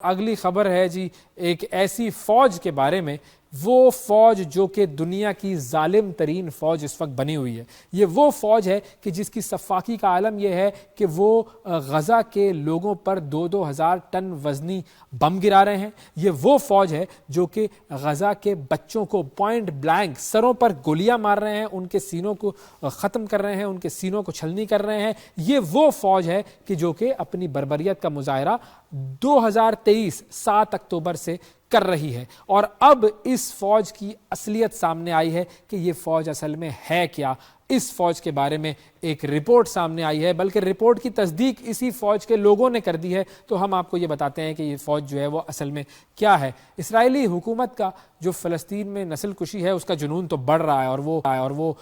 اگلی خبر ہے جی ایک ایسی فوج کے بارے میں، وہ فوج جو کہ دنیا کی ظالم ترین فوج اس وقت بنی ہوئی ہے۔ یہ وہ فوج ہے کہ جس کی سفاکی کا عالم یہ ہے کہ وہ غزہ کے لوگوں پر 2,000 ٹن وزنی بم گرا رہے ہیں۔ یہ وہ فوج ہے جو کہ غزہ کے بچوں کو پوائنٹ بلینک سروں پر گولیاں مار رہے ہیں، ان کے سینوں کو ختم کر رہے ہیں، ان کے سینوں کو چھلنی کر رہے ہیں۔ یہ وہ فوج ہے کہ جو کہ اپنی بربریت کا مظاہرہ 2023 7 اکتوبر سے کر رہی ہے، اور اب اس فوج کی اصلیت سامنے آئی ہے کہ یہ فوج اصل میں ہے کیا۔ اس فوج کے بارے میں ایک رپورٹ سامنے آئی ہے، بلکہ رپورٹ کی تصدیق اسی فوج کے لوگوں نے کر دی ہے، تو ہم آپ کو یہ بتاتے ہیں کہ یہ فوج جو ہے وہ اصل میں کیا ہے۔ اسرائیلی حکومت کا جو فلسطین میں نسل کشی ہے اس کا جنون تو بڑھ رہا ہے، اور وہ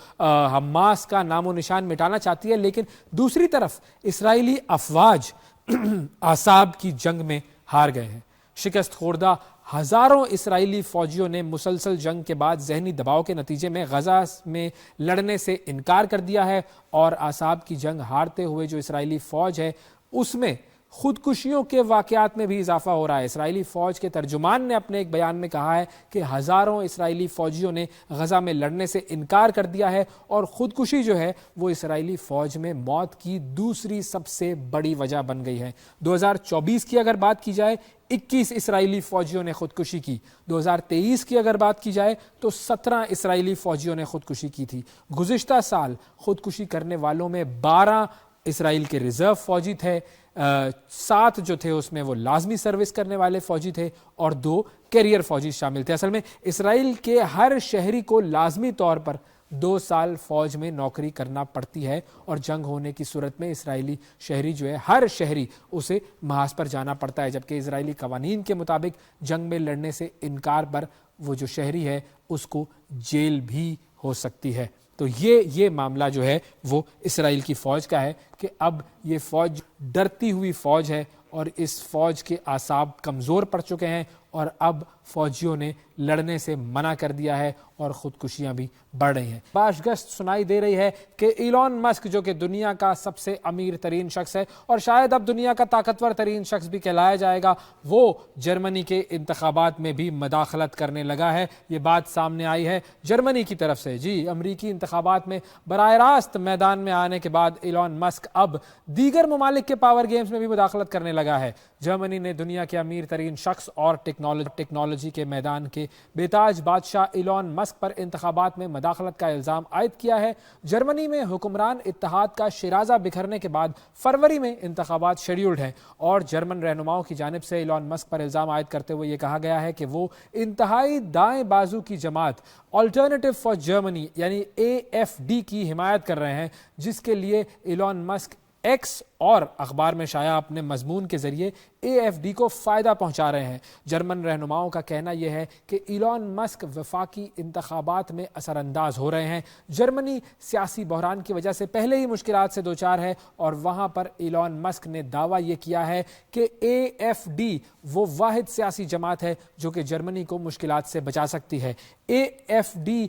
حماس کا نام و نشان مٹانا چاہتی ہے، لیکن دوسری طرف اسرائیلی افواج اعصاب کی جنگ میں ہار گئے ہیں۔ شکست خوردہ ہزاروں اسرائیلی فوجیوں نے مسلسل جنگ کے بعد ذہنی دباؤ کے نتیجے میں غزہ میں لڑنے سے انکار کر دیا ہے، اور اعصاب کی جنگ ہارتے ہوئے جو اسرائیلی فوج ہے اس میں خودکشیوں کے واقعات میں بھی اضافہ ہو رہا ہے۔ اسرائیلی فوج کے ترجمان نے اپنے ایک بیان میں کہا ہے کہ ہزاروں اسرائیلی فوجیوں نے غزہ میں لڑنے سے انکار کر دیا ہے، اور خودکشی جو ہے وہ اسرائیلی فوج میں موت کی دوسری سب سے بڑی وجہ بن گئی ہے۔ 2024 کی اگر بات کی جائے 21 اسرائیلی فوجیوں نے خودکشی کی، 2023 کی اگر بات کی جائے تو 17 اسرائیلی فوجیوں نے خودکشی کی تھی۔ گزشتہ سال خودکشی کرنے والوں میں 12 اسرائیل کے ریزرو فوجی تھے، 7 جو تھے اس میں وہ لازمی سروس کرنے والے فوجی تھے، اور 2 کیریئر فوجی شامل تھے۔ اصل میں اسرائیل کے ہر شہری کو لازمی طور پر 2 سال فوج میں نوکری کرنا پڑتی ہے، اور جنگ ہونے کی صورت میں اسرائیلی شہری جو ہے ہر شہری اسے محاذ پر جانا پڑتا ہے، جبکہ اسرائیلی قوانین کے مطابق جنگ میں لڑنے سے انکار پر وہ جو شہری ہے اس کو جیل بھی ہو سکتی ہے۔ تو یہ معاملہ جو ہے وہ اسرائیل کی فوج کا ہے کہ اب یہ فوج ڈرتی ہوئی فوج ہے، اور اس فوج کے اعصاب کمزور پڑ چکے ہیں، اور اب فوجیوں نے لڑنے سے منع کر دیا ہے، اور خودکشیاں بھی بڑھ رہی ہیں۔ باش گشت سنائی دے رہی ہے کہ ایلون مسک جو کہ دنیا کا سب سے امیر ترین شخص ہے، اور شاید اب دنیا کا طاقتور ترین شخص بھی کہلایا جائے گا، وہ جرمنی کے انتخابات میں بھی مداخلت کرنے لگا ہے۔ یہ بات سامنے آئی ہے جرمنی کی طرف سے۔ جی، امریکی انتخابات میں براہ راست میدان میں آنے کے بعد ایلون مسک اب دیگر ممالک کے پاور گیمز میں بھی مداخلت کرنے لگا ہے۔ جرمنی نے دنیا کے امیر ترین شخص اور ٹیکنالوجی کے میدان کے بیتاج بادشاہ ایلون مسک پر انتخابات میں مداخلت کا الزام عائد کیا ہے۔ جرمنی میں حکمران اتحاد کا شیرازہ بکھرنے کے بعد فروری میں انتخابات شیڈیولڈ ہیں، اور جرمن رہنماؤں کی جانب سے ایلون مسک پر الزام عائد کرتے ہوئے یہ کہا گیا ہے کہ وہ انتہائی دائیں بازو کی جماعت آلٹرنیٹو فار جرمنی یعنی AfD کی حمایت کر رہے ہیں، جس کے لیے ایلون مسک ایکس اور اخبار میں شائع اپنے مضمون کے ذریعے AfD کو فائدہ پہنچا رہے ہیں۔ جرمن رہنماؤں کا کہنا یہ ہے کہ ایلون مسک وفاقی انتخابات میں اثر انداز ہو رہے ہیں۔ جرمنی سیاسی بحران کی وجہ سے پہلے ہی مشکلات سے دوچار ہے، اور وہاں پر ایلون مسک نے دعویٰ یہ کیا ہے کہ AfD وہ واحد سیاسی جماعت ہے جو کہ جرمنی کو مشکلات سے بچا سکتی ہے۔ AfD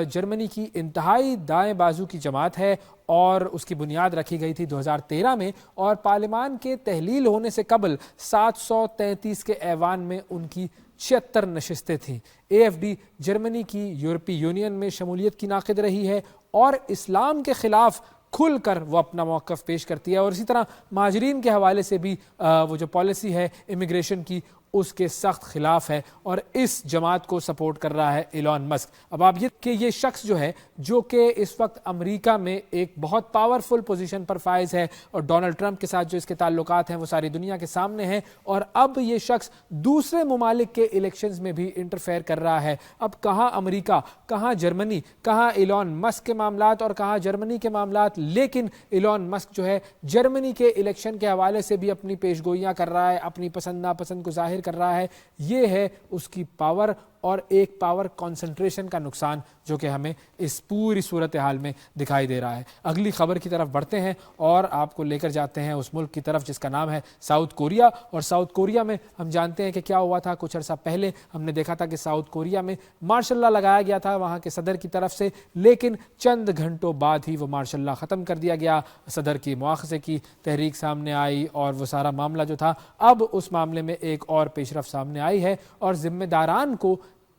جرمنی کی انتہائی دائیں بازو کی جماعت ہے، اور اس کی بنیاد رکھی گئی تھی 2013 میں، اور پارلیمان کے تحلیل ہونے سے قبل 733 کے ایوان میں ان کی 76 نشستیں تھیں۔ AfD جرمنی کی یورپی یونین میں شمولیت کی ناقد رہی ہے، اور اسلام کے خلاف کھل کر وہ اپنا موقف پیش کرتی ہے، اور اسی طرح مہاجرین کے حوالے سے بھی وہ جو پالیسی ہے امیگریشن کی اس کے سخت خلاف ہے، اور اس جماعت کو سپورٹ کر رہا ہے ایلون مسک۔ اب آپ یہ شخص جو ہے جو کہ اس وقت امریکہ میں ایک بہت پاورفل پوزیشن پر فائز ہے، اور ڈونلڈ ٹرمپ کے ساتھ جو اس کے تعلقات ہیں وہ ساری دنیا کے سامنے ہیں، اور اب یہ شخص دوسرے ممالک کے الیکشنز میں بھی انٹرفیئر کر رہا ہے۔ اب کہاں امریکہ، کہاں جرمنی، کہاں ایلون مسک کے معاملات اور کہاں جرمنی کے معاملات، لیکن ایلون مسک جو ہے جرمنی کے الیکشن کے حوالے سے بھی اپنی پیش گوئیاں کر رہا ہے، اپنی پسند ناپسند کو ظاہر کر رہا ہے۔ یہ ہے اس کی پاور، اور ایک پاور کنسنٹریشن کا نقصان جو کہ ہمیں اس پوری صورتحال میں دکھائی دے رہا ہے۔ اگلی خبر کی طرف بڑھتے ہیں اور آپ کو لے کر جاتے ہیں اس ملک کی طرف جس کا نام ہے ساؤتھ کوریا۔ اور ساؤتھ کوریا میں ہم جانتے ہیں کہ کیا ہوا تھا۔ کچھ عرصہ پہلے ہم نے دیکھا تھا کہ ساؤتھ کوریا میں مارشل لا لگایا گیا تھا وہاں کے صدر کی طرف سے، لیکن چند گھنٹوں بعد ہی وہ مارشل لا ختم کر دیا گیا۔ صدر کی مواخذے کی تحریک سامنے آئی اور وہ سارا معاملہ جو تھا، اب اس معاملے میں ایک اور پیش رفت سامنے آئی ہے اور ذمہ داران کو،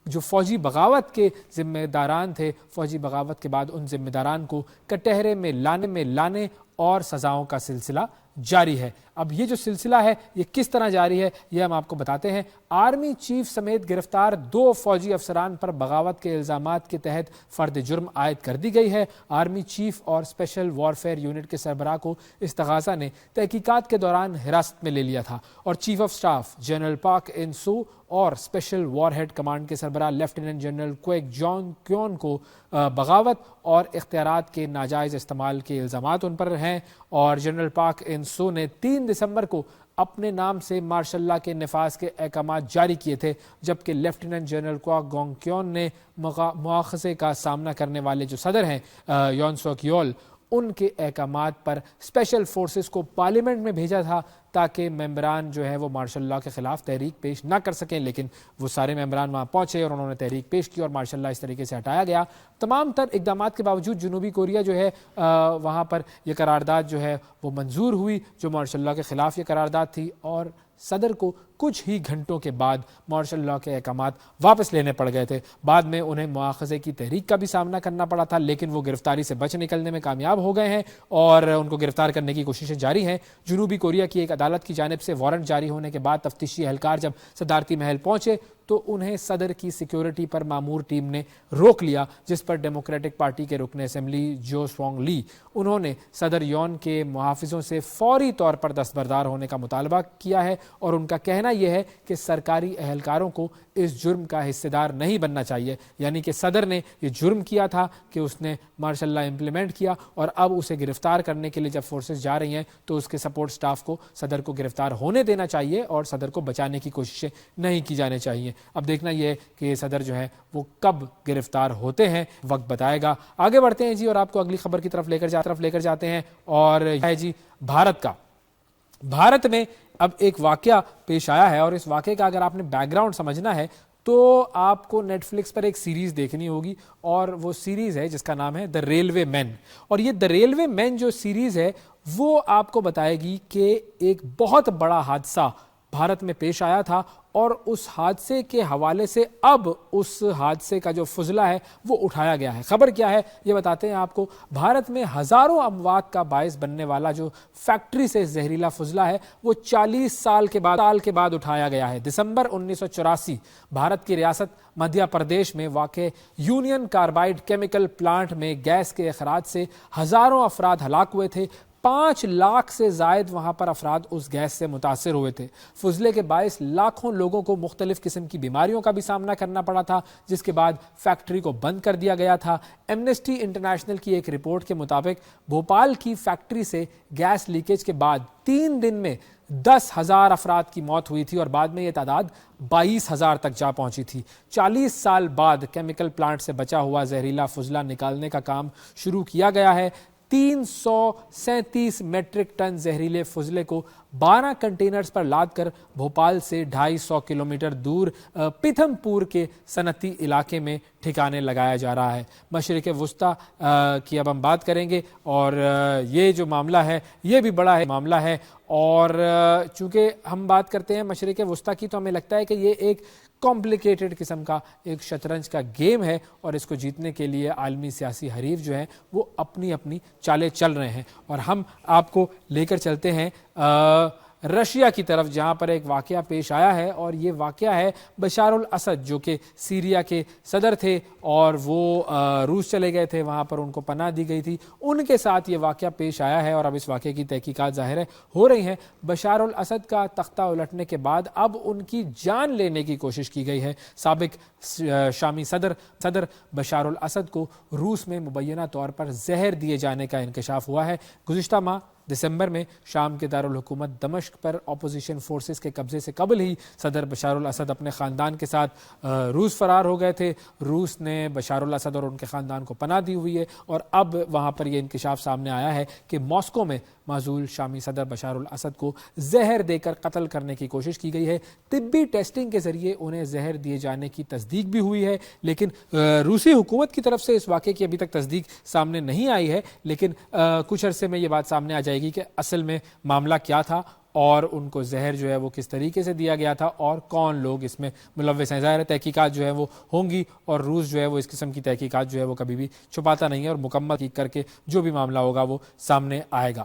جو فوجی بغاوت کے ذمہ داران تھے، فوجی بغاوت کے بعد ان ذمہ داران کو کٹہرے میں لانے اور سزاؤں کا سلسلہ جاری ہے۔ اب یہ جو سلسلہ ہے یہ کس طرح جاری ہے یہ ہم آپ کو بتاتے ہیں۔ آرمی چیف سمیت گرفتار 2 فوجی افسران پر بغاوت کے الزامات کے تحت فرد جرم عائد کر دی گئی ہے۔ آرمی چیف اور اسپیشل وارفیئر یونٹ کے سربراہ کو اس تغاضا نے تحقیقات کے دوران حراست میں لے لیا تھا اور چیف آف سٹاف جنرل پاک ان سو اور اسپیشل وار ہیڈ کمانڈ کے سربراہ لیفٹیننٹ جنرل کویک جان کیون کو بغاوت اور اختیارات کے ناجائز استعمال کے الزامات ان پر ہیں، اور جنرل پاک ان سو نے 3 دسمبر کو اپنے نام سے مارشل لا کے نفاذ کے احکامات جاری کیے تھے، جبکہ لیفٹیننٹ جنرل کویک گونگ کیون نے مواخذے کا سامنا کرنے والے جو صدر ہیں یون سوک یول، ان کے احکامات پر اسپیشل فورسز کو پارلیمنٹ میں بھیجا تھا تاکہ ممبران جو ہے وہ مارشل لا کے خلاف تحریک پیش نہ کر سکیں، لیکن وہ سارے ممبران وہاں پہنچے اور انہوں نے تحریک پیش کی اور مارشل لا اس طریقے سے ہٹایا گیا۔ تمام تر اقدامات کے باوجود جنوبی کوریا جو ہے وہاں پر یہ قرارداد جو ہے وہ منظور ہوئی، جو مارشل لا کے خلاف یہ قرارداد تھی، اور صدر کو کچھ ہی گھنٹوں کے بعد مارشل لا کے احکامات واپس لینے پڑ گئے تھے۔ بعد میں انہیں مواخذے کی تحریک کا بھی سامنا کرنا پڑا تھا، لیکن وہ گرفتاری سے بچ نکلنے میں کامیاب ہو گئے ہیں اور ان کو گرفتار کرنے کی کوششیں جاری ہیں۔ جنوبی کوریا کی ایک عدالت کی جانب سے وارنٹ جاری ہونے کے بعد تفتیشی اہلکار جب صدارتی محل پہنچے تو انہیں صدر کی سیکیورٹی پر مامور ٹیم نے روک لیا، جس پر ڈیموکریٹک پارٹی کے رکن اسمبلی جو سوانگ لی، انہوں نے صدر یون کے محافظوں سے فوری طور پر دستبردار ہونے کا مطالبہ کیا ہے، اور ان کا کہنا یہ ہے کہ سرکاری اہلکاروں کو اس جرم کا حصے دار نہیں بننا چاہیے، یعنی کہ صدر نے یہ جرم کیا تھا کہ اس نے مارشل لا امپلیمنٹ کیا، اور اب اسے گرفتار کرنے کے لیے جب فورسز جا رہی ہیں تو اس کے سپورٹ سٹاف کو صدر کو گرفتار ہونے دینا چاہیے اور صدر کو بچانے کی کوششیں نہیں کی جانے چاہیے۔ اب دیکھنا یہ ہے کہ یہ صدر جو ہے وہ کب گرفتار ہوتے ہیں، وقت بتائے گا۔ آگے بڑھتے ہیں جی اور آپ کو اگلی خبر کی طرف لے کر جاتے ہیں، اور یہ ہے جی بھارت کا۔ بھارت میں اب ایک واقعہ پیش آیا ہے، اور اس واقعے کا اگر آپ نے بیک گراؤنڈ سمجھنا ہے تو آپ کو نیٹ فلکس پر ایک سیریز دیکھنی ہوگی، اور وہ سیریز ہے جس کا نام ہے دا ریلوے مین۔ اور یہ دا ریلوے مین جو سیریز ہے وہ آپ کو بتائے گی کہ ایک بہت بڑا حادثہ بھارت میں پیش آیا تھا، اور اس حادثے کے حوالے سے اب اس حادثے کا جو فضلہ ہے وہ اٹھایا گیا ہے۔ خبر کیا ہے یہ بتاتے ہیں آپ کو۔ بھارت میں ہزاروں اموات کا باعث بننے والا جو فیکٹری سے زہریلا فضلہ ہے وہ 40 سال کے بعد اٹھایا گیا ہے۔ دسمبر 1984 بھارت کی ریاست مدھیہ پردیش میں واقع یونین کاربائڈ کیمیکل پلانٹ میں گیس کے اخراج سے ہزاروں افراد ہلاک ہوئے تھے۔ 5 لاکھ سے زائد وہاں پر افراد اس گیس سے متاثر ہوئے تھے۔ فضلے کے باعث لاکھوں لوگوں کو مختلف قسم کی بیماریوں کا بھی سامنا کرنا پڑا تھا، جس کے بعد فیکٹری کو بند کر دیا گیا تھا۔ ایمنسٹی انٹرنیشنل کی ایک رپورٹ کے مطابق بھوپال کی فیکٹری سے گیس لیکیج کے بعد 3 دن میں 10,000 افراد کی موت ہوئی تھی، اور بعد میں یہ تعداد 22,000 تک جا پہنچی تھی۔ 40 سال بعد کیمیکل پلانٹ سے بچا ہوا زہریلا فضلہ نکالنے کا کام شروع کیا گیا ہے۔ 337 میٹرک ٹن زہریلے فضلے کو 12 کنٹینرز پر لاد کر بھوپال سے 250 کلومیٹر دور پیتھم پور کے صنعتی علاقے میں ٹھکانے لگایا جا رہا ہے۔ مشرق وسطیٰ کی اب ہم بات کریں گے، اور یہ جو معاملہ ہے یہ بھی بڑا معاملہ ہے، اور چونکہ ہم بات کرتے ہیں مشرق وسطیٰ کی تو ہمیں لگتا ہے کہ یہ ایک کمپلیکیٹڈ قسم کا ایک شطرنج کا گیم ہے، اور اس کو جیتنے کے لیے عالمی سیاسی حریف جو ہیں وہ اپنی اپنی چالیں چل رہے ہیں۔ اور ہم آپ کو لے کر چلتے ہیں رشیا کی طرف، جہاں پر ایک واقعہ پیش آیا ہے، اور یہ واقعہ ہے بشار الاسد جو کہ سیریا کے صدر تھے اور وہ روس چلے گئے تھے، وہاں پر ان کو پناہ دی گئی تھی، ان کے ساتھ یہ واقعہ پیش آیا ہے، اور اب اس واقعے کی تحقیقات ظاہر ہے ہو رہی ہیں۔ بشار الاسد کا تختہ الٹنے کے بعد اب ان کی جان لینے کی کوشش کی گئی ہے۔ سابق شامی صدر بشار الاسد کو روس میں مبینہ طور پر زہر دیے جانے کا انکشاف ہوا ہے۔ گزشتہ ماہ دسمبر میں شام کے دارالحکومت دمشق پر اپوزیشن فورسز کے قبضے سے قبل ہی صدر بشار الاسد اپنے خاندان کے ساتھ روس فرار ہو گئے تھے. روس نے بشار الاسد اور ان کے خاندان کو پناہ دی ہوئی ہے اور اب وہاں پر یہ انکشاف سامنے آیا ہے کہ ماسکو میں معزول شامی صدر بشار الاسد کو زہر دے کر قتل کرنے کی کوشش کی گئی ہے. طبی ٹیسٹنگ کے ذریعے انہیں زہر دیے جانے کی تصدیق بھی ہوئی ہے, لیکن روسی حکومت کی طرف سے اس واقعے کی ابھی تک تصدیق سامنے نہیں آئی ہے. لیکن کچھ عرصے میں یہ بات سامنے آ جائے گی کہ اصل میں معاملہ کیا تھا اور ان کو زہر جو ہے وہ کس طریقے سے دیا گیا تھا اور کون لوگ اس میں ملوث ہیں. ظاہر تحقیقات جو ہے وہ ہوں گی اور روس جو ہے وہ اس قسم کی تحقیقات جو ہے وہ کبھی بھی چھپاتا نہیں ہے اور مکمل تحقیق کر کے جو بھی معاملہ ہوگا وہ سامنے آئے گا.